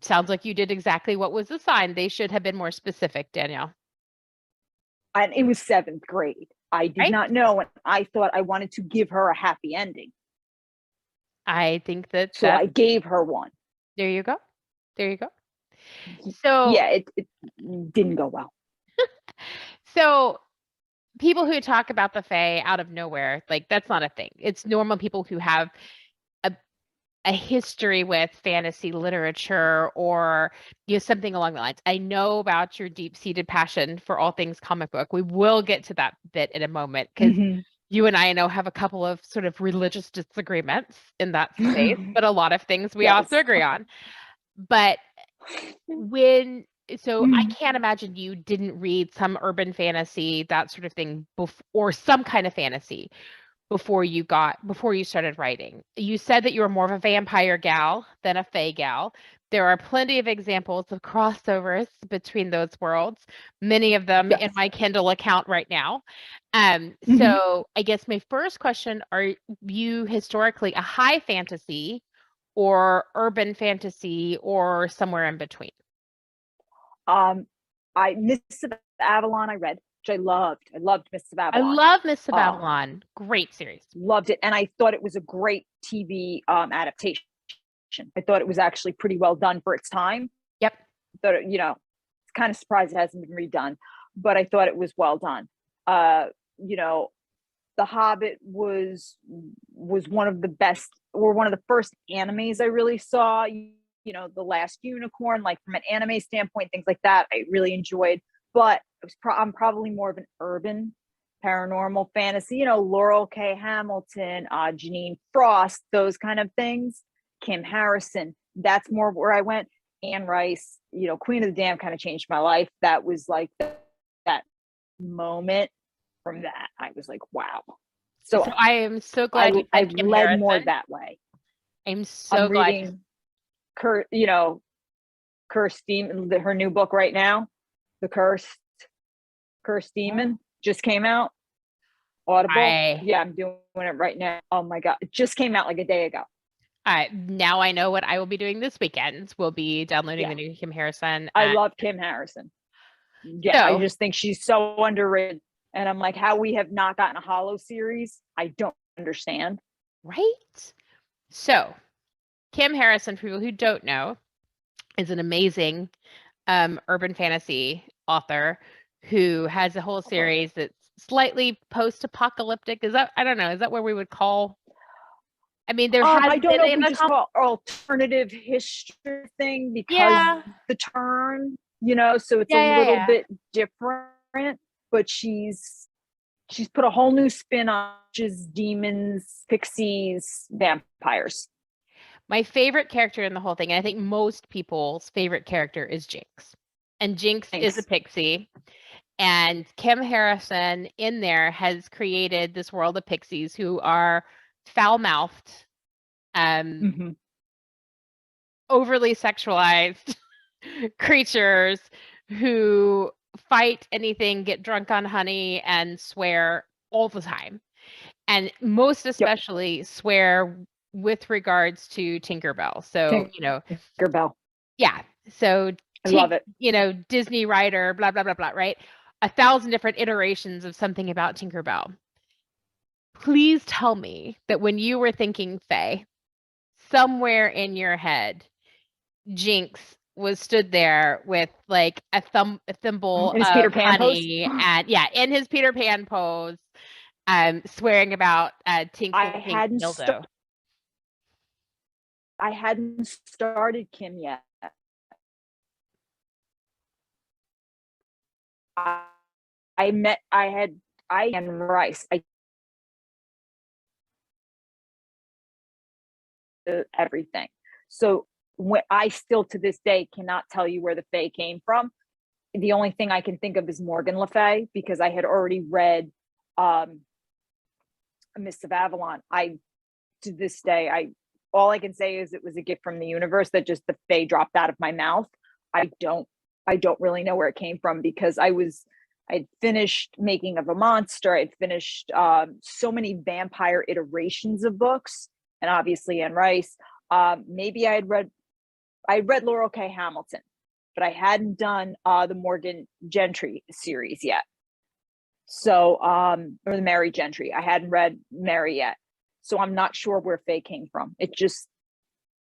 sounds like you did exactly what was assigned. They should have been more specific, Danielle. And it was 7th grade. I did not know, and I thought I wanted to give her a happy ending. I think that. So I gave her one. There you go. There you go. So yeah, it didn't go well. So people who talk about the Fae out of nowhere, like, that's not a thing. It's normal people who have a history with fantasy literature or, you know, something along the lines. I know about your deep-seated passion for all things comic book. We will get to that bit in a moment because you and I know have a couple of sort of religious disagreements in that space, but a lot of things we also agree on. But I can't imagine you didn't read some urban fantasy, that sort of thing, or some kind of fantasy before you started writing. You said that you were more of a vampire gal than a fae gal, There are plenty of examples of crossovers between those worlds, many of them in Yes. my Kindle account right now. Mhm. So I guess my first question, are you historically a high fantasy or urban fantasy or somewhere in between? Um, Mists of Avalon I read, which I loved. I loved Mists of I Avalon. love Mists of Uh, Avalon. Great series. Loved it, and I thought it was a great TV adaptation. I thought it was actually pretty well done for its time. Yep. Thought it, it's kind of surprised it hasn't been redone, but I thought it was well done. You know, The Hobbit was one of the best, or one of the first animes I really saw. The Last Unicorn, like from an anime standpoint, things like that, I really enjoyed. But I'm probably more of an urban paranormal fantasy. Laurel K. Hamilton, Janine Frost, those kind of things. Kim Harrison. That's more where I went. Anne Rice, Queen of the Dam kind of changed my life. That was like that moment. From that, I was like, wow. So So I am so I glad you I said Kim led more Harrison. that way. I'm I'm so glad you. reading Kurt, Demon, her new book right now, The Cursed Oh, Demon, just came out. Audible. I Yeah, I'm doing it right now. Oh my god, it just came out like a day ago. now I know what I will be doing this weekend. We'll be downloading Yeah, the new Kim Harrison. I love Kim Harrison. Yeah, I So, just think she's so underrated. And I'm like, how we have not gotten a Hollow series, I don't understand. right? So, Kim Harrison, for people who don't know, is an amazing urban fantasy author who has a whole series that's slightly post-apocalyptic. Is that, I don't know, is that where we would call? I mean, there has I don't been know if an we just call alternative history thing because yeah, the turn, so it's a yeah, yeah, little yeah. bit different, but she's put a whole new spin on just demons, pixies, vampires. My favorite character in the whole thing, and I think most people's favorite character is Jinx. And Jinx is a Thanks. pixie. And Kim Harrison in there has created this world of pixies who are foul-mouthed, um, Mm-hmm. overly sexualized creatures who fight anything, get drunk on honey, and swear all the time. And most Yep. especially swear with regards to Tinkerbell. So, Tinkerbell. yeah. So, I love it. Disney writer, blah, blah, blah, blah, right? 1,000 different iterations of something about Tinkerbell. Please tell me that when you were thinking Faye, somewhere in your head, Jinx was stood there with like a thimble In his Peter of Pan pose. honey and yeah, in his Peter Pan pose, swearing about I Tinkle Pink hadn't st- dildo. I hadn't started Kim yet. I, I and Rice. Everything. So when I still to this day cannot tell you where the Fae came from. The only thing I can think of is Morgan Le Fay because I had already read Mists of Avalon. I to this day, I all I can say is it was a gift from the universe that just the Fae dropped out of my mouth. I don't I don't really know where it came from because I'd finished Making of a Monster. I'd finished so many vampire iterations of books, and obviously Anne Rice. Maybe I read Laurel K. Hamilton, but I hadn't done the Morgan Gentry series yet. So, or the Mary Gentry. I hadn't read Mary yet. So I'm not sure where Faye came from. It just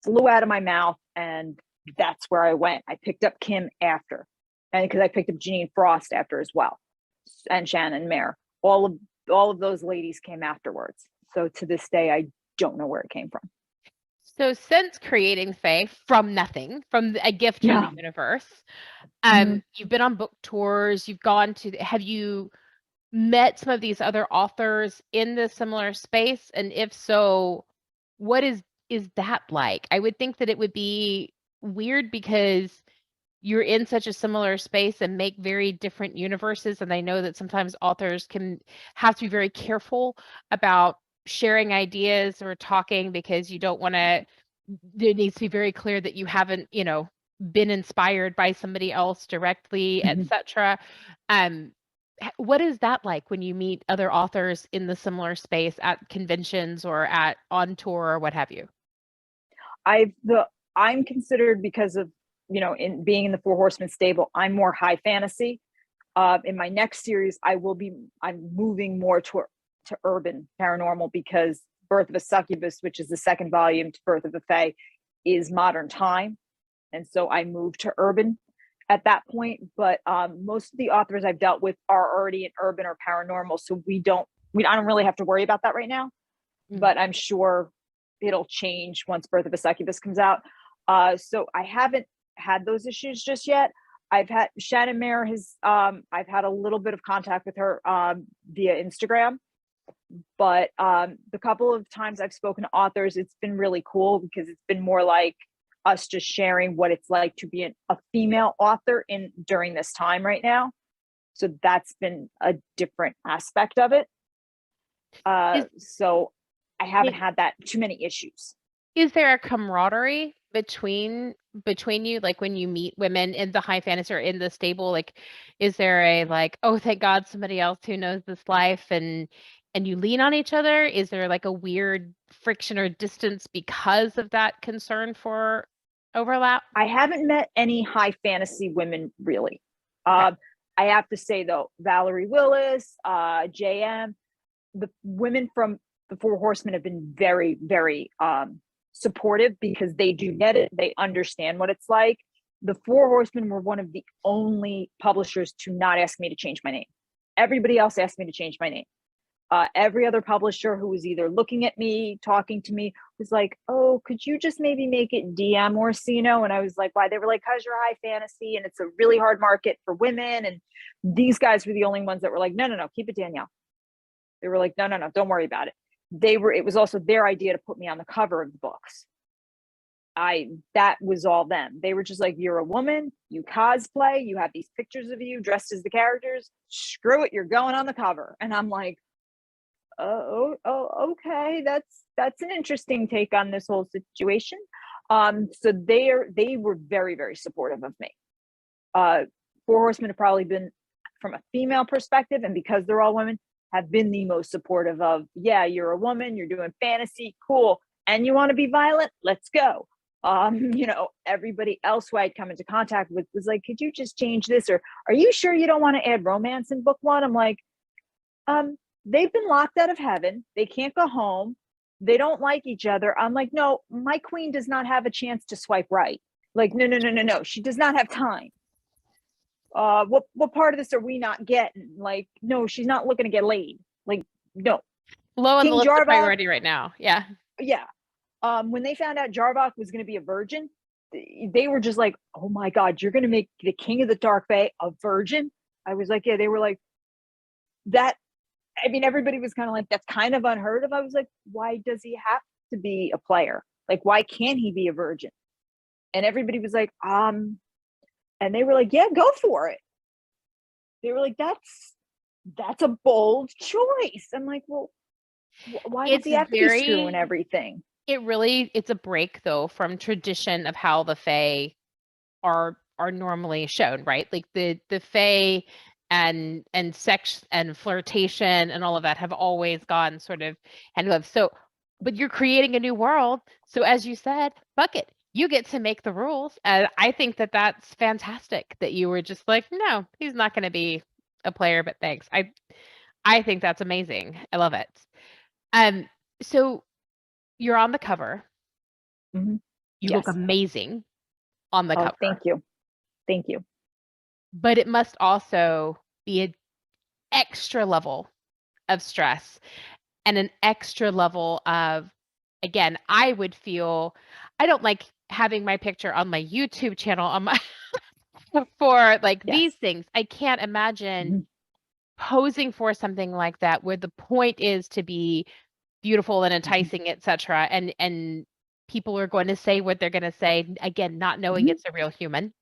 flew out of my mouth, and that's where I went. I picked up Kim after, and because I picked up Janine Frost after as well, and Shannon Mayer. All of those ladies came afterwards. So to this day, I don't know where it came from. So since creating Faye from nothing, from a gift from the Yeah. universe, Mm-hmm. you've been on book tours, have you met some of these other authors in the similar space? And if so, what is that like? I would think that it would be weird because you're in such a similar space and make very different universes. And I know that sometimes authors can have to be very careful about sharing ideas or talking because you don't want to there needs to be very clear that you haven't, been inspired by somebody else directly, Mhm. etc. Um, what is that like when you meet other authors in the similar space at conventions or at on tour or what have you? I've the I'm considered, because of, in being in the Four Horsemen stable, I'm more high fantasy. In my next series, I'm moving more to urban paranormal, because Birth of a Succubus, which is the second volume to Birth of a Fae, is modern time, and so I moved to urban at that point. But most of the authors I've dealt with are already in urban or paranormal, so I don't really have to worry about that right now. Mm. But I'm sure it'll change once Birth of a Succubus comes out. So I haven't had those issues just yet. I've had Shannon Mayer has I've had a little bit of contact with her via Instagram, but the couple of times I've spoken to authors, it's been really cool, because it's been more like us just sharing what it's like to be a female author in during this time right now. So that's been a different aspect of it. Is So I haven't it, had that too many issues. is there a camaraderie between you, like when you meet women in the high fantasy or in the stable? Like, is there a like, oh, thank God, somebody else who knows this life, and you lean on each other? Is there like a weird friction or distance because of that concern for overlap? I haven't met any high fantasy women really. Okay. I have to say though, Valerie Willis, JM, the women from the Four Horsemen have been very, very supportive, because they do get it. They understand what it's like. The Four Horsemen were one of the only publishers to not ask me to change my name. Everybody else asked me to change my name. Every other publisher who was either looking at me, talking to me, was like, "Oh, could you just maybe make it DM Orsino?" And I was like, "Why?" They were like, "Cause you're high fantasy, and it's a really hard market for women." And these guys were the only ones that were like, "No, no, no, keep it Danielle." They were like, "No, no, no, don't worry about it." It was also their idea to put me on the cover of the books. That was all them. They were just like, "You're a woman, you cosplay, you have these pictures of you dressed as the characters. Screw it, you're going on the cover." And I'm like, oh, okay, that's an interesting take on this whole situation. So they were very, very supportive of me. Uh, Four Horsemen have probably been, from a female perspective, and because they're all women, have been the most supportive of, yeah, you're a woman, you're doing fantasy, cool, and you want to be violent, let's go. Everybody else who I'd come into contact with was like, "Could you just change this?" Or, "Are you sure you don't want to add romance in book one?" I'm like, um, they've been locked out of heaven. They can't go home. They don't like each other. I'm like, "No, my queen does not have a chance to swipe right. Like, no, no, no, no, no. She does not have time. What part of this are we not getting? Like, no, she's not looking to get laid. Like, no." Low on the King list of Jarvok, priority right now. Yeah. yeah. When they found out Jarvok was going to be a virgin, they were just like, "Oh my God, you're going to make the king of the Dark Bay a virgin?" I was like, "Yeah." They were like, "That." I mean, everybody was kind of like, "That's kind of unheard of." I was like, "Why does he have to be a player? Like, why can't he be a virgin?" And everybody was like, and they were like, "Yeah, go for it." They were like, "That's a bold choice." I'm like, "Well, why does It's he have to be screwing very everything?" it's a break though from tradition of how the Fae are normally shown, right? Like the Fae and sex and flirtation and all of that have always gone sort of hand in glove. So, but you're creating a new world. So as you said, fuck it. You get to make the rules. And I think that that's fantastic that you were just like, no, he's not going to be a player, but thanks. I think that's amazing. I love it. Um, so you're on the cover. Mm-hmm. You look Yes. amazing on the Oh, cover, thank you. Thank you. but it must also be an extra level of stress and an extra level of, again, I would feel, I don't like having my picture on my YouTube channel on my for like these Yes. things. I can't imagine Mm-hmm. posing for something like that where the point is to be beautiful and Mm-hmm. enticing, etc. And people are going to say what they're going to say, again, not knowing Mm-hmm. it's a real human,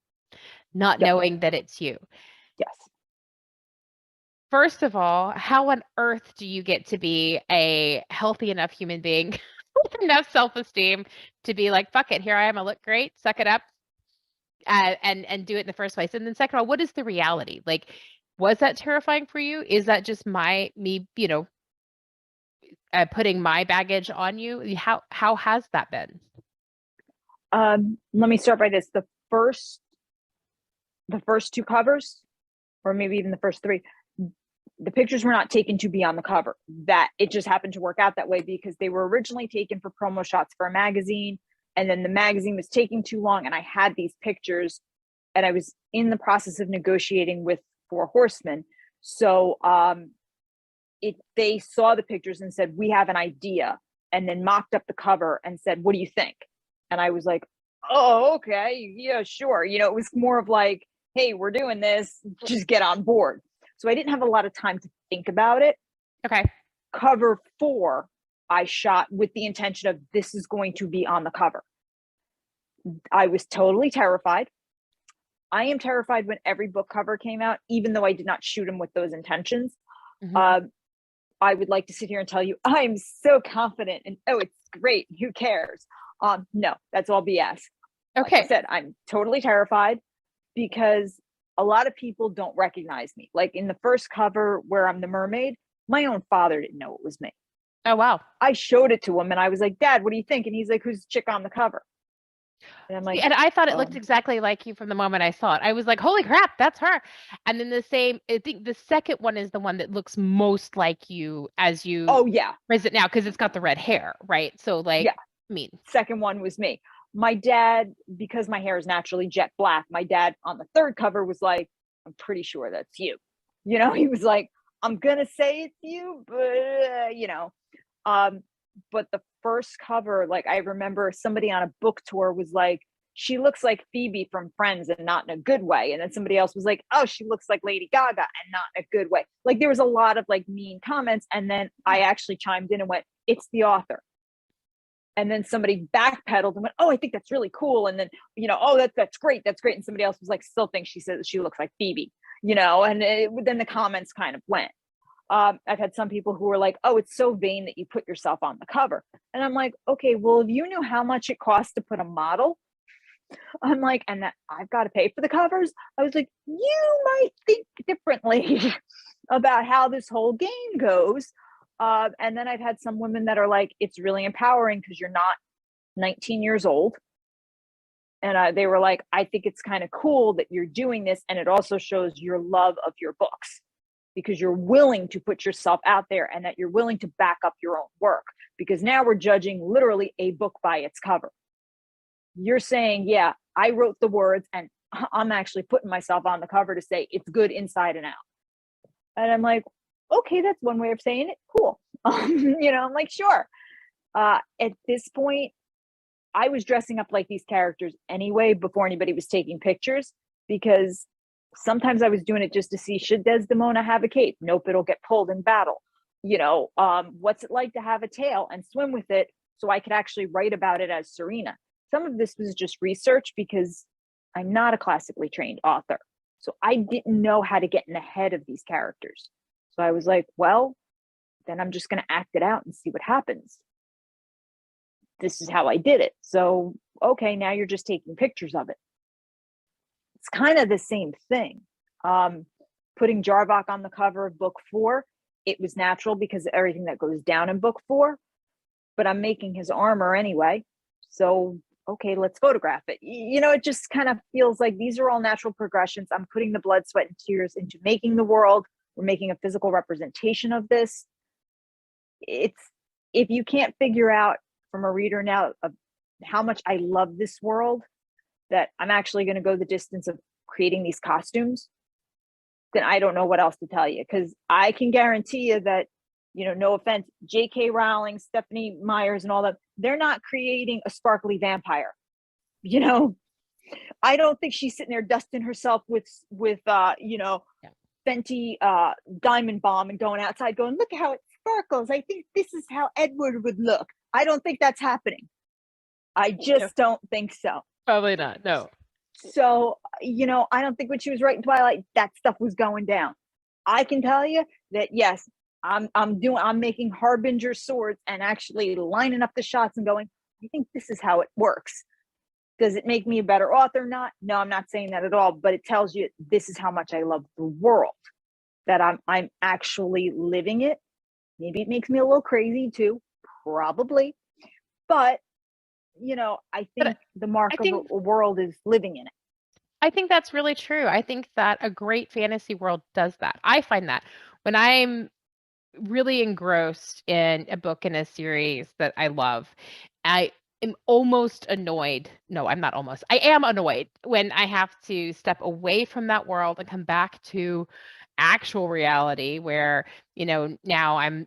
not Yep. knowing that it's you. Yes. First of all, how on earth do you get to be a healthy enough human being enough self-esteem to be like, fuck it, here I am, I look great, suck it up, and do it in the first place. And then second of all, what is the reality? Like, was that terrifying for you? Is that just me, putting my baggage on you? How has that been? Let me start by this. The first two covers, or maybe even the first three, the pictures were not taken to be on the cover. That it just happened to work out that way because they were originally taken for promo shots for a magazine, and then the magazine was taking too long, and I had these pictures, and I was in the process of negotiating with Four Horsemen. So they saw the pictures and said, we have an idea, and then mocked up the cover and said, what do you think? And I was like, oh, okay, yeah, sure. It was more of like, hey, we're doing this, just get on board. So I didn't have a lot of time to think about it. Okay. Cover 4, I shot with the intention of this is going to be on the cover. I was totally terrified. I am terrified when every book cover came out, even though I did not shoot them with those intentions. Mm-hmm. I would like to sit here and tell you I'm so confident and it's great. Who cares? No, that's all BS. Okay. Like I said, I'm totally terrified because a lot of people don't recognize me. Like in the first cover where I'm the mermaid, my own father didn't know it was me. Oh, wow. I showed it to him and I was like, Dad, what do you think? And he's like, who's the chick on the cover? And I'm like, And I thought it looked exactly like you from the moment I saw it. I was like, holy crap, that's her. And then I think the second one is the one that looks most like you as you oh yeah, raise it now, because it's got the red hair, right? So like, yeah. I mean, Second one was me. My dad, because my hair is naturally jet black, my dad on the third cover was like, I'm pretty sure that's you. He was like, I'm gonna say it's you, but but the first cover, like I remember somebody on a book tour was like, she looks like Phoebe from Friends and not in a good way. And then somebody else was like, oh, she looks like Lady Gaga and not in a good way. Like there was a lot of like mean comments. And then I actually chimed in and went, it's the author. And then somebody backpedaled and went, oh, I think that's really cool. And then, oh, that's great. That's great. And somebody else was like, still thinks she says she looks like Phoebe, and then the comments kind of went. I've had some people who were like, oh, it's so vain that you put yourself on the cover. And I'm like, okay, well, if you knew how much it costs to put a model, I'm like, and that I've got to pay for the covers. I was like, you might think differently about how this whole game goes. And then I've had some women that are like, it's really empowering because you're not 19 years old. And they were like, I think it's kind of cool that you're doing this. And it also shows your love of your books because you're willing to put yourself out there and that you're willing to back up your own work. Because now we're judging literally a book by its cover. You're saying, yeah, I wrote the words and I'm actually putting myself on the cover to say it's good inside and out. And I'm like, okay, that's one way of saying it. Cool. I'm like, sure. At this point, I was dressing up like these characters anyway before anybody was taking pictures because sometimes I was doing it just to see, should Desdemona have a cape? Nope, it'll get pulled in battle. What's it like to have a tail and swim with it so I could actually write about it as Serena? Some of this was just research because I'm not a classically trained author. So I didn't know how to get in the head of these characters. So I was like, well, then I'm just going to act it out and see what happens. This is how I did it. So, okay, now you're just taking pictures of it. It's kind of the same thing. Putting Jarvok on the cover of book 4, it was natural because of everything that goes down in book 4, but I'm making his armor anyway. So, okay, let's photograph it. It just kind of feels like these are all natural progressions. I'm putting the blood, sweat, and tears into making the world. We're making a physical representation of this. If you can't figure out from a reader now of how much I love this world, that I'm actually going to go the distance of creating these costumes, then I don't know what else to tell you. Because I can guarantee you that, no offense, J.K. Rowling, Stephanie Myers, and all that, they're not creating a sparkly vampire. I don't think she's sitting there dusting herself with Fenty Diamond Bomb and going outside going, look how it sparkles. I think this is how Edward would look. I don't think that's happening. I just don't think so. Probably not. No. So, I don't think when she was writing Twilight, that stuff was going down. I can tell you that, yes, I'm making harbinger swords and actually lining up the shots and going, I think this is how it works. Does it make me a better author? Not. No, I'm not saying that at all, but it tells you this is how much I love the world, that I'm actually living it. Maybe it makes me a little crazy too, probably. But, I But think the mark I of think a world is living in it. I think that's really true. I think that a great fantasy world does that. I find that when I'm really engrossed in a book in a series that I love, I am almost annoyed. No, I'm not almost. I am annoyed when I have to step away from that world and come back to actual reality where, now I'm,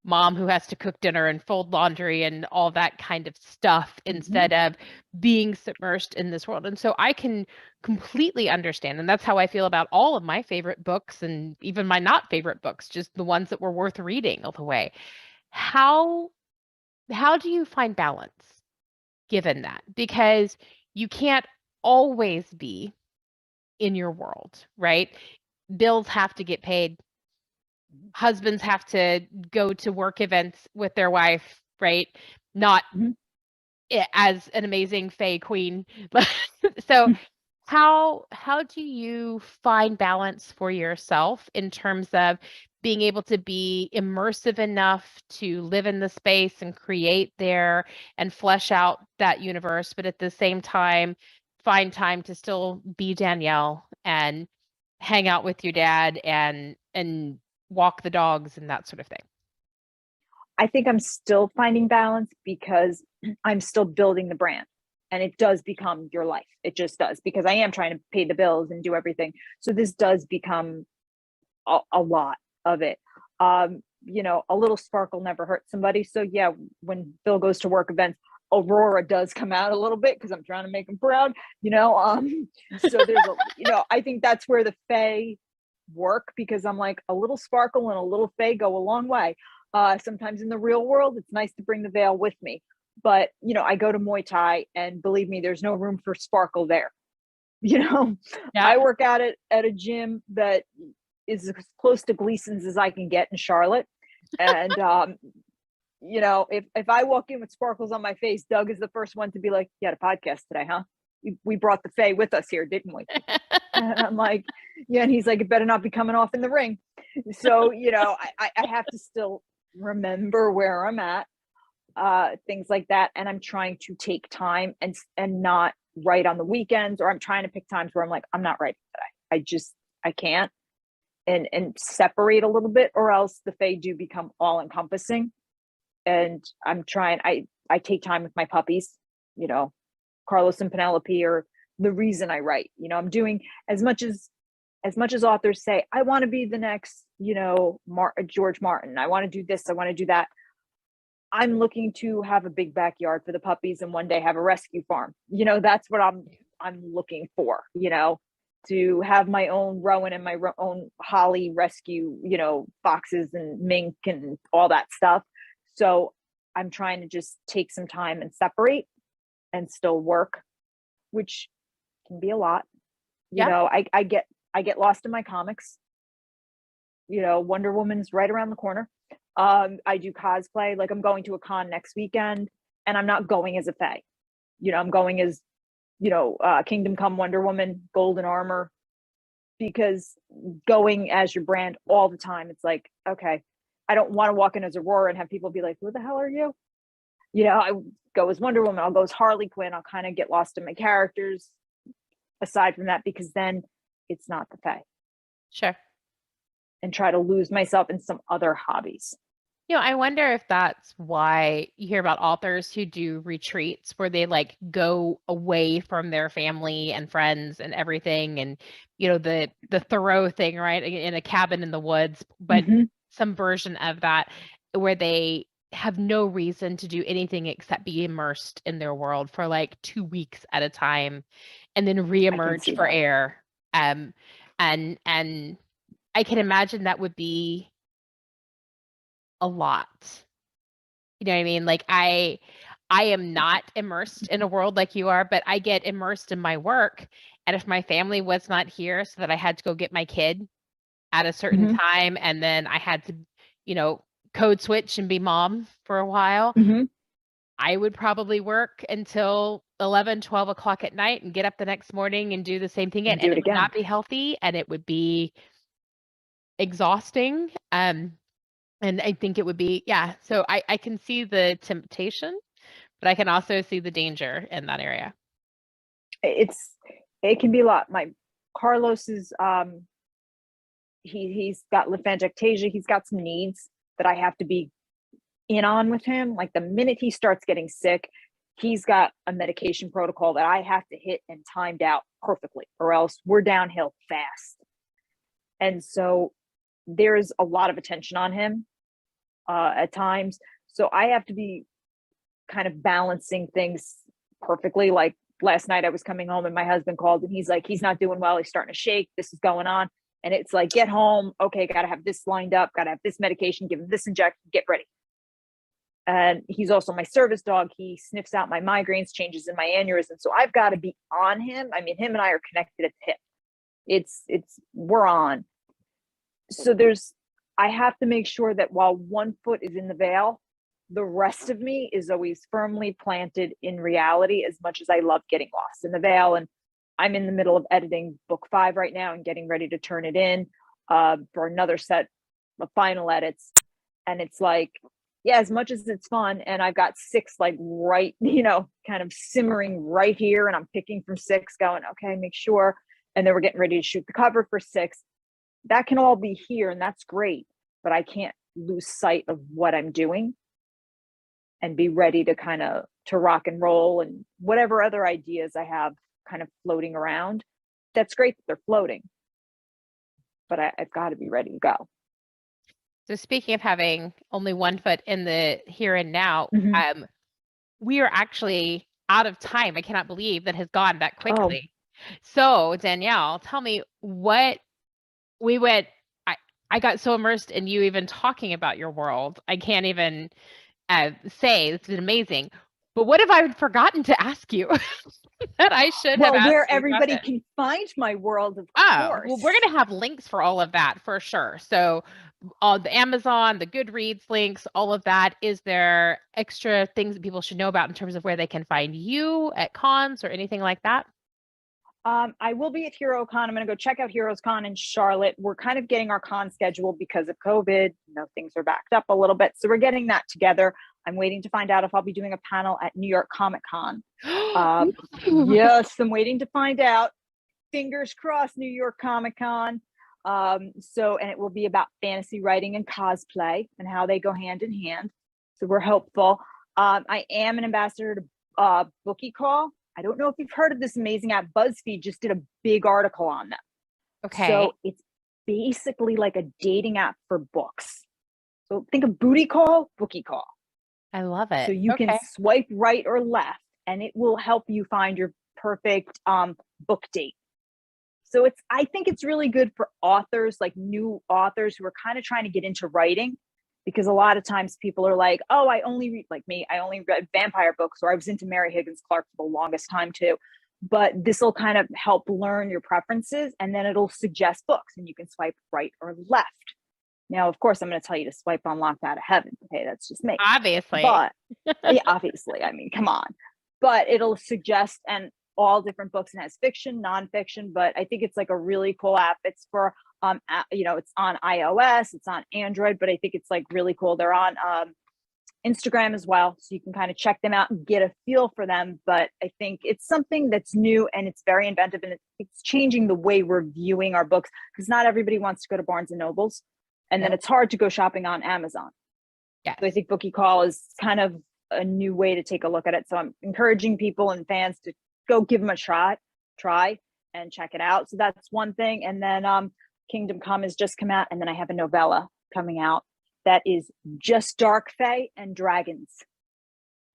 mom who has to cook dinner and fold laundry and all that kind of stuff Mm-hmm. instead of being submersed in this world. And so I can completely understand. And that's how I feel about all of my favorite books and even my not favorite books, just the ones that were worth reading all the way. How how do you find balance given that? Because you can't always be in your world, right? Bills have to get paid. Husbands have to go to work events with their wife, right? Not Mm-hmm. as an amazing Fey queen. So how do you find balance for yourself in terms of being able to be immersive enough to live in the space and create there and flesh out that universe, but at the same time find time to still be Danielle and hang out with your dad and walk the dogs and that sort of thing? I think I'm still finding balance because I'm still building the brand. And it does become your life. It just does, because I am trying to pay the bills and do everything. So this does become a lot of it. A little sparkle never hurts somebody. So yeah, when Bill goes to work events, Aurora does come out a little bit because I'm trying to make him proud. So there's I think that's where the Fae work, because I'm like, a little sparkle and a little Fae go a long way. Sometimes in the real world, it's nice to bring the veil with me. But I go to Muay Thai, and believe me, there's no room for sparkle there. You know, Yeah. I work at it at a gym that is as close to Gleason's as I can get in Charlotte. And if I walk in with sparkles on my face, Doug is the first one to be like, "You had a podcast today, huh? We brought the Fae with us here, didn't we?" And I'm like, "Yeah." And he's like, "It better not be coming off in the ring." So I have to still remember where I'm at, things like that, and I'm trying to take time and not write on the weekends, or I'm trying to pick times where I'm like, I'm not writing today. I can't, and separate a little bit, or else the Fae do become all encompassing. And I'm trying. I take time with my puppies. Carlos and Penelope are the reason I write. I'm doing as much as authors say, I want to be the next, George Martin. I want to do this. I want to do that. I'm looking to have a big backyard for the puppies and one day have a rescue farm. That's what I'm looking for, to have my own Rowan and my own Holly rescue, foxes and mink and all that stuff. So I'm trying to just take some time and separate and still work, which can be a lot. Yeah. I get lost in my comics. Wonder Woman's right around the corner. I do cosplay. Like, I'm going to a con next weekend, and I'm not going as a Fae. I'm going as, Kingdom Come Wonder Woman, golden armor, because going as your brand all the time, it's like, okay, I don't want to walk in as Aurora and have people be like, who the hell are you? I go as Wonder Woman, I'll go as Harley Quinn, I'll kind of get lost in my characters aside from that, because then it's not the Fae, Sure. and try to lose myself in some other hobbies. I wonder if that's why you hear about authors who do retreats where they like go away from their family and friends and everything, and the Thoreau thing, right? In a cabin in the woods, but Mm-hmm. some version of that where they have no reason to do anything except be immersed in their world for like 2 weeks at a time and then I can reemerge see for that. air. And I can imagine that would be a lot. You know what I mean? Like I am not immersed in a world like you are, but I get immersed in my work. And if my family was not here so that I had to go get my kid at a certain Mm-hmm. time and then I had to, code switch and be mom for a while. Mm-hmm. I would probably work until 11, 12 o'clock at night and get up the next morning and do the same thing And again. do And it it would again. not be healthy and it would be exhausting. And I think it would be, yeah. So I can see the temptation, but I can also see the danger in that area. It can be a lot. My Carlos is he's got lymphangiectasia. He's got some needs that I have to be in on with him. Like the minute he starts getting sick, he's got a medication protocol that I have to hit and timed out perfectly, or else we're downhill fast. And so there's a lot of attention on him at times. So I have to be kind of balancing things perfectly. Like last night I was coming home and my husband called and he's like, he's not doing well. He's starting to shake. This is going on. And it's like, get home. Okay, got to have this lined up. Got to have this medication, give him this injection, get ready. And he's also my service dog. He sniffs out my migraines, changes in my aneurysm. So I've got to be on him. I mean, him and I are connected at the hip. We're on. So I have to make sure that while one foot is in the veil, the rest of me is always firmly planted in reality, as much as I love getting lost in the veil. And I'm in the middle of editing book 5 right now and getting ready to turn it in for another set of final edits. And it's like, yeah, as much as it's fun, and I've got 6 like right, kind of simmering right here, and I'm picking from 6 going, okay, make sure. And then we're getting ready to shoot the cover for 6. That can all be here, and that's great, but I can't lose sight of what I'm doing and be ready to rock and roll, and whatever other ideas I have kind of floating around. That's great that they're floating, but I've got to be ready to go. So speaking of having only one foot in the here and now, Mm-hmm. we are actually out of time. I cannot believe that has gone that quickly. So Danielle, tell me what we went. I got so immersed in you even talking about your world. I can't even say this is amazing. But what have I forgotten to ask you that I should have asked Where you? everybody can find my world, of Oh, course. well, we're going to have links for all of that for sure. So on the Amazon, the Goodreads links, all of that. Is there extra things that people should know about in terms of where they can find you at cons or anything like that? I will be at HeroCon. I'm going to go check out HeroesCon in Charlotte. We're kind of getting our con schedule because of COVID. Things are backed up a little bit. So we're getting that together. I'm waiting to find out if I'll be doing a panel at New York Comic Con. Yes, I'm waiting to find out. Fingers crossed, New York Comic Con. And it will be about fantasy writing and cosplay and how they go hand in hand. So we're hopeful. I am an ambassador to Bookie Call. I don't know if you've heard of this amazing app. BuzzFeed just did a big article on them. Okay. So it's basically like a dating app for books. So think of Booty Call, Bookie Call. I love it. So you can swipe right or left, and it will help you find your perfect book date. So I think it's really good for authors, like new authors who are kind of trying to get into writing, because a lot of times people are like, oh, I only read, like me, I only read vampire books, or I was into Mary Higgins Clark for the longest time too. But this will kind of help learn your preferences, and then it'll suggest books, and you can swipe right or left. Now, of course, I'm going to tell you to swipe on Locked Out of Heaven. Okay, that's just me. Obviously. But yeah, obviously, I mean, come on. But it'll suggest and all different books, and has fiction, nonfiction. But I think it's like a really cool app. It's for it's on iOS, it's on Android, but I think it's like really cool. They're on Instagram as well, so you can kind of check them out and get a feel for them. But I think it's something that's new and it's very inventive, and it's changing the way we're viewing our books, because not everybody wants to go to Barnes and Nobles, and then it's hard to go shopping on Amazon. Yeah. So I think Bookie Call is kind of a new way to take a look at it. So I'm encouraging people and fans to go give them a try and check it out. So that's one thing. And then Kingdom Come has just come out, and then I have a novella coming out that is just dark fae and dragons.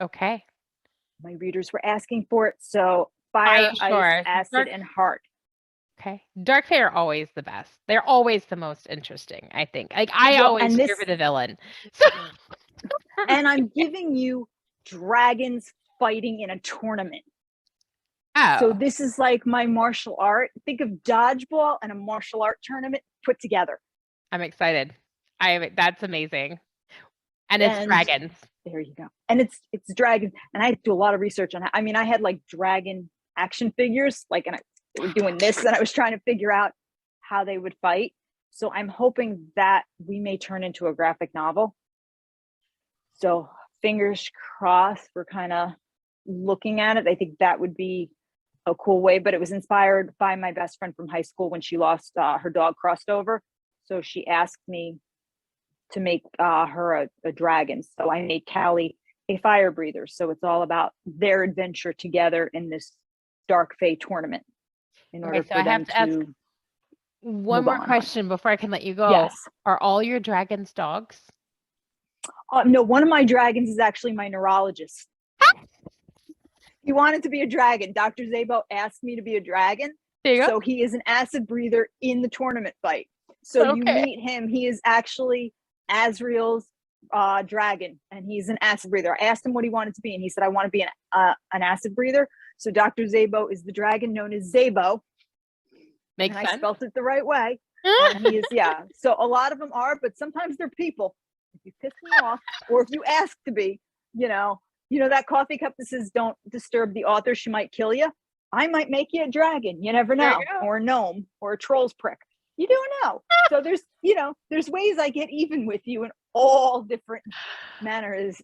Okay. My readers were asking for it. So fire, ice, acid, and heart. Okay. Dark fae are always the best. They're always the most interesting, I think. Like I always cheer for the villain. So and I'm giving you dragons fighting in a tournament. Oh. So this is like my martial art. Think of dodgeball and a martial art tournament put together. I'm excited. That's amazing. And it's And dragons. there you go. And it's dragons. And I do a lot of research on it. I mean, I had like dragon action figures, like, and they were doing this, and I was trying to figure out how they would fight. So I'm hoping that we may turn into a graphic novel. So fingers crossed, we're kind of looking at it. I think that would be a cool way, but it was inspired by my best friend from high school when she lost her dog crossed over. So she asked me to make her a dragon. So I made Callie a fire breather. So it's all about their adventure together in this Dark Fae tournament in order so for I them have to ask to one move more on. question before I can let you go. Yes. Are all your dragons dogs? No, one of my dragons is actually my neurologist. He wanted to be a dragon. Dr. Zabo asked me to be a dragon. There you go. So he is an acid breather in the tournament fight. So you meet him. He is actually Azrael's dragon, and he's an acid breather. I asked him what he wanted to be, and he said, I want to be an acid breather. So Dr. Zabo is the dragon known as Zabo. Makes and sense. I spelt it the right way. And he is, yeah. So a lot of them are, but sometimes they're people. If you piss me off, or if you ask to be, you know that coffee cup that says "Don't disturb the author; she might kill you." I might make you a dragon. You never know, or a gnome, or a troll's prick. You don't know. So there's ways I get even with you in all different manners.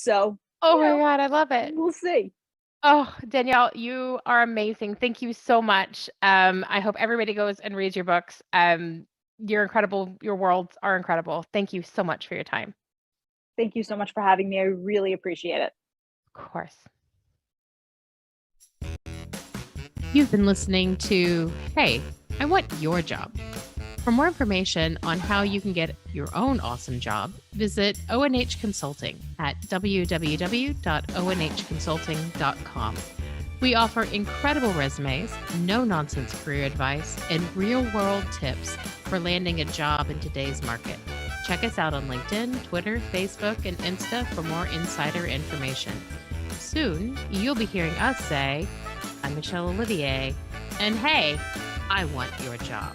So oh my God, I love it. We'll see. Oh, Danielle, you are amazing. Thank you so much. I hope everybody goes and reads your books. You're incredible. Your worlds are incredible. Thank you so much for your time. Thank you so much for having me. I really appreciate it. Of course. You've been listening to Hey, I Want Your Job. For more information on how you can get your own awesome job, visit ONH Consulting at www.onhconsulting.com. We offer incredible resumes, no-nonsense career advice, and real-world tips for landing a job in today's market. Check us out on LinkedIn, Twitter, Facebook, and Insta for more insider information. Soon, you'll be hearing us say, I'm Michelle Olivier, and hey, I want your job.